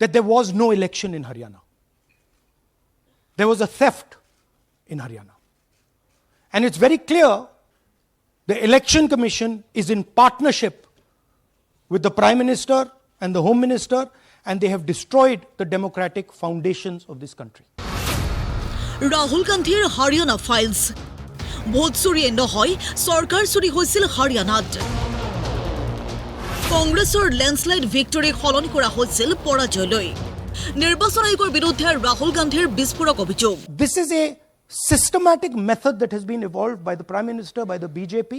that there was no election in Haryana. There was a theft in Haryana. And it's very clear the Election Commission is in partnership with the Prime Minister and the Home Minister, and they have destroyed the democratic foundations of this country. Rahul Gandhir Haryana files. Vote চুৰিয়ে নহয়, চৰকাৰ চুৰি হৈছিল হাৰিয়ানাত। কংগ্ৰেছৰ landslide victory সলনি কৰা হৈছিল পৰাজয়লৈ। নিৰ্বাচন আয়োগৰ বিৰুদ্ধে ৰাহুল গান্ধীৰ বিস্ফোৰক অভিযোগ। This is a systematic method that has been evolved by the Prime Minister, by the BJP,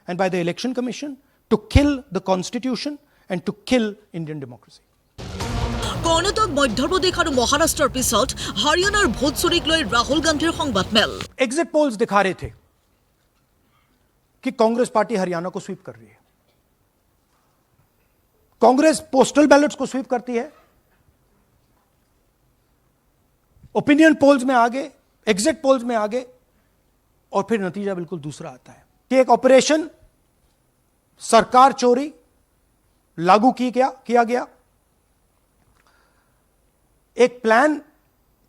and by the Election Commission to kill the Constitution and to kill Indian democracy. Karnataka, Madhya Pradesh আৰু মহাৰাষ্ট্ৰৰ পিছত হাৰিয়ানাৰ ভোট চুৰিক লৈ ৰাহুল গান্ধীৰ সংবাদমেল। Exit polls दिखा रहे थे कि कांग्रेस पार्टी हरियाणा को स्वीप कर रही है। कांग्रेस पोस्टल बैलेट्स को स्वीप करती है, ओपिनियन पोल्स में आगे, एग्जिट पोल्स में आगे, और फिर नतीजा बिल्कुल दूसरा आता है कि एक ऑपरेशन सरकार चोरी लागू किया गया, एक प्लान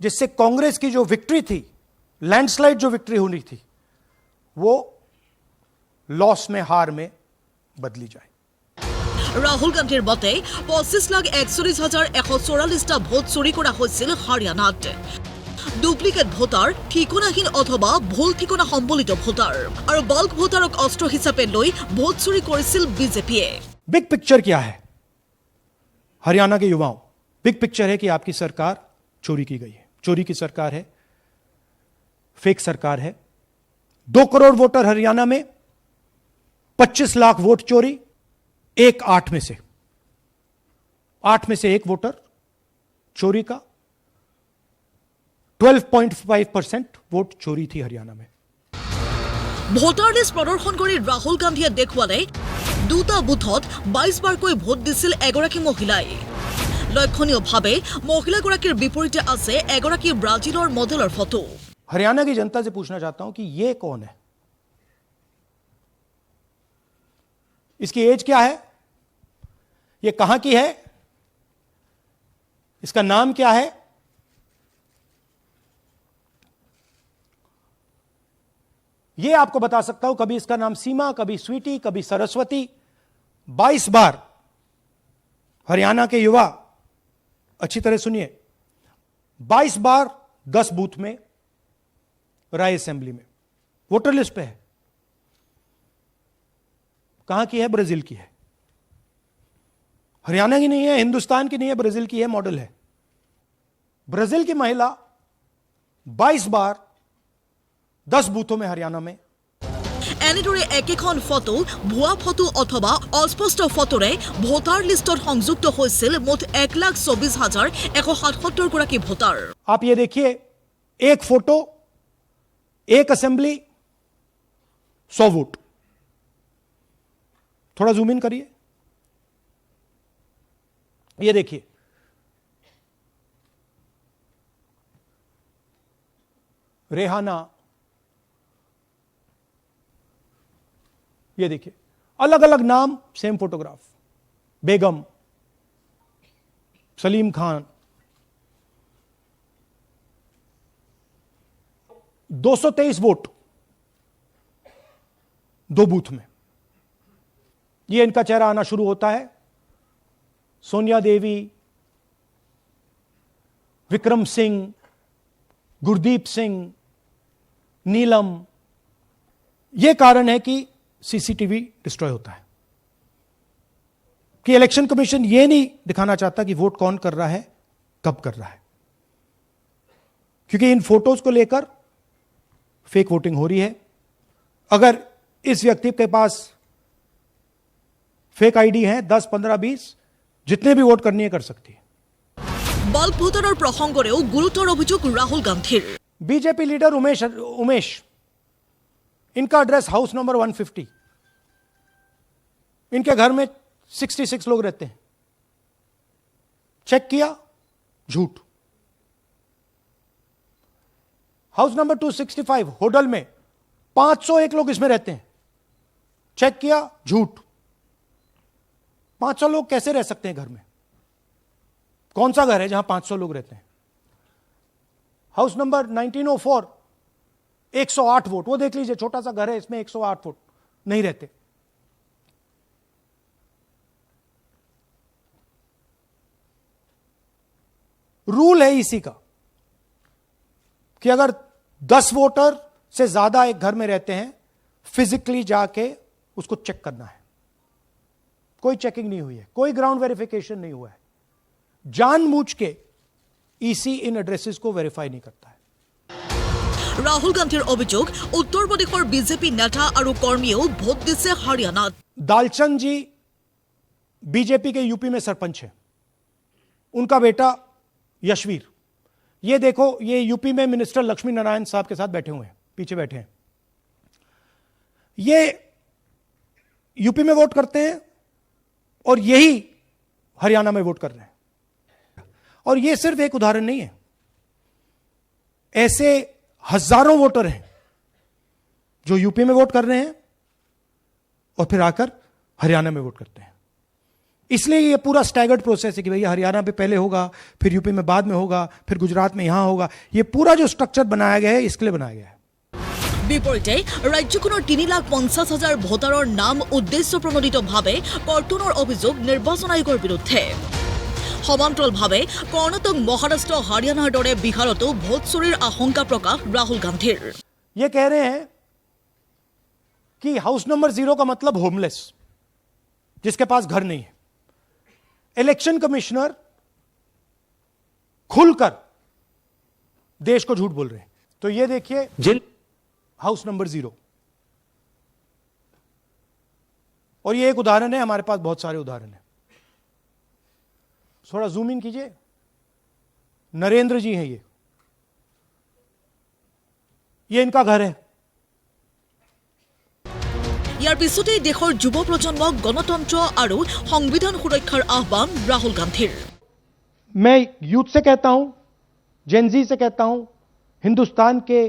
जिससे कांग्रेस की जो विक्ट्री थी, लैंडस्लाइड जो विक्ट्री होनी थी, वो लॉस में, हार में बदली जाए। ৰাহুল গান্ধীৰ মতে 25,41,144টা ভোট চুৰি কৰা হৈছিল হাৰিয়ানাত। ডুপ্লিকেট ভোটাৰ, ঠিকনাহীন অথবা ভুল ঠিকনা সম্বলিত ভোটাৰ আৰু বাল্ক ভোটাৰক অস্ত্ৰ হিচাপে লৈ ভোট চুৰি কৰিছিল বিজেপিয়ে। बिग पिक्चर क्या है हरियाणा के युवाओं? बिग पिक्चर है कि आपकी सरकार चोरी की गई है, चोरी की सरकार है, फेक सरकार है। 2 करोड़ वोटर हरियाणा में, 25 लाख वोट चोरी, 8 में से 1 वोटर चोरी का। 12.5% वोट चोरी थी हरियाणा में। ভোটাৰ লিষ্ট প্ৰদৰ্শন কৰি ৰাহুল গান্ধীয়ে দেখুৱালে 2টা বুথত 22 বাৰকৈ ভোট দিছিল এগৰাকী মহিলাই। লক্ষণীয়ভাৱে মহিলাগৰাকীৰ বিপৰীতে আছে এগৰাকী ব্ৰাজিলৰ মডেলৰ ফটো। हरियाणा की जनता से पूछना चाहता हूं कि ये कौन है? इसकी एज क्या है? ये कहां की है? इसका नाम क्या है? ये आपको बता सकता हूं, कभी इसका नाम सीमा, कभी स्वीटी, कभी सरस्वती। 22 बार हरियाणा के युवा, अच्छी तरह सुनिए, 22 बार 10 बूथ में राय असेंबली में, वोटर लिस्ट पे है। कहां की है? ब्राजील की है। हरियाणा की नहीं है, हिंदुस्तान की नहीं है, ब्राजील की है, मॉडल है। ब्राजील की महिला 22 बार 10 बूथों में हरियाणा में। এনেদৰে একেখন ফটো, ভুৱা ফটো অথবা অস্পষ্ট ফটোৰে ভোটাৰ লিষ্টত সংযুক্ত হৈছিল মুঠ 1,24,177 গৰাকী ভোটাৰ। आप ये देखिए, एक फोटो, एक असेंबली, 100 वोट। थोड़ा जूम इन करिए, ये देखिए, रेहाना, ये देखिए, अलग अलग नाम, सेम फोटोग्राफ। बेगम, सलीम खान। 223 वोट 2 बूथ में। ये इनका चेहरा आना शुरू होता है। सोनिया देवी, विक्रम सिंह, गुरदीप सिंह, नीलम। यह कारण है कि सीसीटीवी डिस्ट्रॉय होता है, कि इलेक्शन कमीशन यह नहीं दिखाना चाहता कि वोट कौन कर रहा है, कब कर रहा है, क्योंकि इन फोटोज को लेकर फेक वोटिंग हो रही है। अगर इस व्यक्ति के पास फेक आईडी है 10, 15, 20, जितने भी वोट करनी है कर सकती है। বাল্ক ভোটাৰৰ প্ৰসংগৰেও গুৰুতৰ অভিযোগ ৰাহুল গান্ধীৰ। बीजेपी लीडर उमेश, इनका एड्रेस हाउस नंबर 150। इनके घर में 66 लोग रहते हैं। चेक किया, झूठ। हाउस नंबर 265 होटल में 501 लोग इसमें रहते हैं। चेक किया, झूठ। 500 लोग कैसे रह सकते हैं घर में? कौन सा घर है जहां 500 लोग रहते हैं? House number 1904, 108 vote. वो देख लीजिए, छोटा सा घर है, इसमें 108 वोट नहीं रहते। रूल है इसी का कि अगर 10 वोटर से ज्यादा एक घर में रहते हैं, फिजिकली जाके उसको चेक करना है। कोई चेकिंग नहीं हुई है, कोई ग्राउंड वेरिफिकेशन नहीं हुआ है। जानबूझ के ईसी इन एड्रेसेस को वेरीफाई नहीं करता है। राहुल गांधीर अभियोग, उत्तर प्रदेशर बीजेपी नेता और कर्मियों भोट दिसे हरियाणा। दालचंद जी बीजेपी के यूपी में सरपंच है, उनका बेटा यशवीर, ये देखो, ये यूपी में मिनिस्टर लक्ष्मी नारायण साहब के साथ बैठे हुए हैं, पीछे बैठे हैं। ये यूपी में वोट करते हैं और यही हरियाणा में वोट कर रहे हैं। और ये सिर्फ एक उदाहरण नहीं है, ऐसे हजारों वोटर हैं जो यूपी में वोट कर रहे हैं और फिर आकर हरियाणा में वोट करते हैं। इसलिए ये पूरा स्टैगर्ड प्रोसेस है कि भैया हरियाणा पे पहले होगा, फिर यूपी में बाद में होगा, फिर गुजरात में यहां होगा। ये पूरा जो स्ट्रक्चर बनाया गया है, इसके लिए बनाया गया है। বিপৰীতে ৰাজ্যখনৰ 3,50,000 ভোটাৰৰ নাম উদ্দেশ্যপ্ৰণোদিতভাৱে কৰ্তনৰ অভিযোগ নিৰ্বাচন আয়োগৰ বিৰুদ্ধে। সমান্তৰালভাৱে কৰ্ণাটক, মহাৰাষ্ট্ৰ, হাৰিয়ানাৰ দৰে বিহাৰতো ভোট চুৰিৰ আশংকা প্ৰকাশ ৰাহুল গান্ধীৰ। ये कह रहे हैं कि हाउस नंबर 0 का मतलब होमलेस, जिसके पास घर नहीं है। इलेक्शन कमिश्नर खुलकर देश को झूठ बोल रहे हैं। तो ये देखिए हाउस नंबर 0, और ये एक उदाहरण है, हमारे पास बहुत सारे उदाहरण हैं। थोड़ा जूम इन कीजिए। नरेंद्र जी हैं, ये इनका घर है। ইয়াৰ পিছতেই দেশৰ যুৱ প্ৰজন্মক গণতন্ত্ৰ আৰু সংবিধান সুৰক্ষাৰ আহ্বান ৰাহুল গান্ধীৰ। मैं यूथ से कहता हूं, जेनजी से कहता हूं, हिंदुस्तान के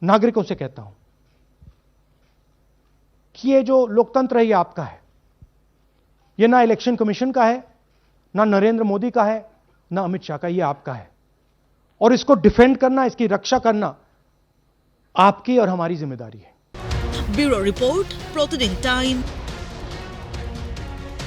नागरिकों से कहता हूं कि ये जो लोकतंत्र है ये आपका है। ये ना इलेक्शन कमीशन का है, ना नरेंद्र मोदी का है, ना अमित शाह का, ये आपका है। और इसको डिफेंड करना, इसकी रक्षा करना आपकी और हमारी जिम्मेदारी है। ब्यूरो रिपोर्ट, प्रतिदिन टाइम।